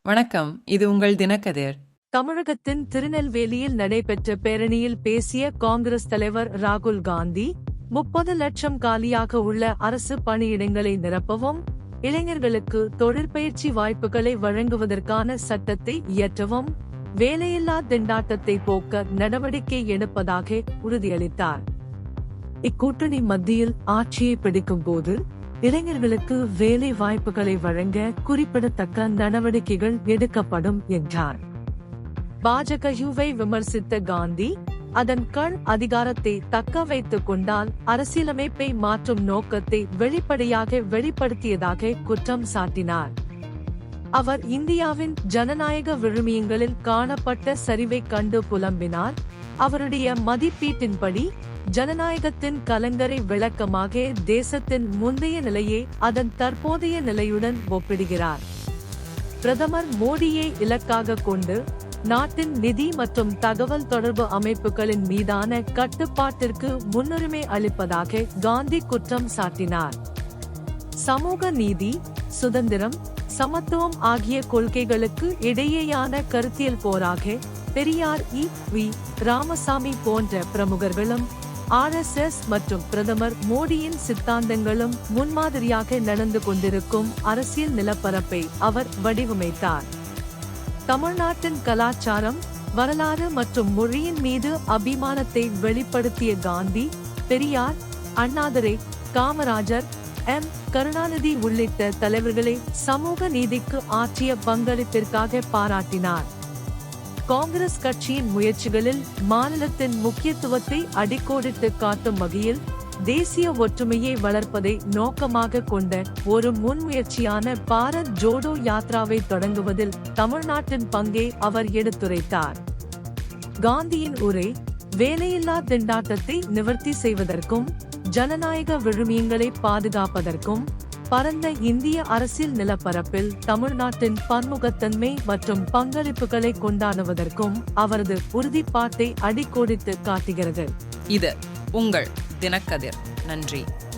வணக்கம். இது உங்கள் தினக்கதிர். தமிழகத்தின் திருநெல்வேலியில் நடைபெற்ற பேரணியில் பேசிய காங்கிரஸ் தலைவர் ராகுல் காந்தி, 30 லட்சம் காலியாக உள்ள அரசு பணியிடங்களை நிரப்பவும், இளைஞர்களுக்கு தொழிற்பயிற்சி வாய்ப்புகளை வழங்குவதற்கான சட்டத்தை இயற்றவும், வேலையில்லா திண்டாட்டத்தை போக்க நடவடிக்கை எடுப்பதாக உறுதியளித்தார். இக்கூட்டணி மத்தியில் ஆட்சியை பிடிக்கும் போது இளைஞர்களுக்கு வேலை வாய்ப்புகளை வழங்க குறிப்பிடத்தக்க நடவடிக்கைகள் எடுக்கப்படும் என்றார். பாஜகவை விமர்சித்த காந்தி, அதன் கண் அதிகாரத்தை தக்க வைத்துக் கொண்டால் அரசியலமைப்பை மாற்றும் நோக்கத்தை வெளிப்படையாக வெளிப்படுத்தியதாக குற்றம் சாட்டினார். அவர் இந்தியாவின் ஜனநாயக விழுமியங்களில் காணப்பட்ட சரிவை கண்டு புலம்பினார். அவருடைய மதிப்பீட்டின்படி ஜனநாயகத்தின் கலங்கரை விளக்கமாக தேசத்தின் முந்தைய நிலையை அதன் தற்போதைய நிலையுடன் ஒப்பிடுகிறார். பிரதமர் மோடியை இலக்காக கொண்டு நாட்டின் நிதி மற்றும் தகவல் தொடர்பு அமைப்புகளின் மீதான கட்டுப்பாட்டிற்கு முன்னுரிமை அளிப்பதாக காந்தி குற்றம் சாட்டினார். சமூக நீதி, சுதந்திரம், சமத்துவம் ஆகிய கொள்கைகளுக்கு இடையேயான கருத்தியல் போராக பெரியார், வி. ராமசாமி போன்ற பிரமுகர்களும், RSS மற்றும் பிரதமர் மோடியின் சித்தாந்தங்களும் முன்மாதிரியாக நடந்து கொண்டிருக்கும் அரசியல் நிலப்பரப்பை அவர் வடிவமைத்தார். தமிழ்நாட்டின் கலாச்சாரம், வரலாறு மற்றும் மொழியின் மீது அபிமானத்தை வெளிப்படுத்திய காந்தி, பெரியார், அண்ணாதுரை, காமராஜர், கருணாநிதி உள்ளிட்ட தலைவர்களை சமூக நீதிக்கு ஆற்றிய பங்களிப்பிற்காக பாராட்டினார். காங்கிரஸ் கட்சியின் முயற்சிகளில் மாநிலத்தின் முக்கியத்துவத்தை அடிக்கோடிட்டு காட்டும் வகையில் தேசிய ஒற்றுமையை வளர்ப்பதை நோக்கமாக கொண்ட ஒரு முன்முயற்சியான பாரத் ஜோடோ யாத்ராவை தொடங்குவதில் தமிழ்நாட்டின் பங்கை அவர் எடுத்துரைத்தார். காந்தியின் உரை, வேலையில்லா திண்டாட்டத்தை நிவர்த்தி செய்வதற்கும் ஜனநாயக விழுமியங்களை பாதுகாப்பதற்கும் பரந்த இந்திய அரசியல் நிலப்பரப்பில் தமிழ்நாட்டின் பன்முகத்தன்மை மற்றும் பங்களிப்புகளை கொண்டாடுவதற்கும் அவரது உறுதிப்பாட்டை அடிக்கோடிட்டு காட்டுகிறது. இது உங்கள் தினக்கதிர். நன்றி.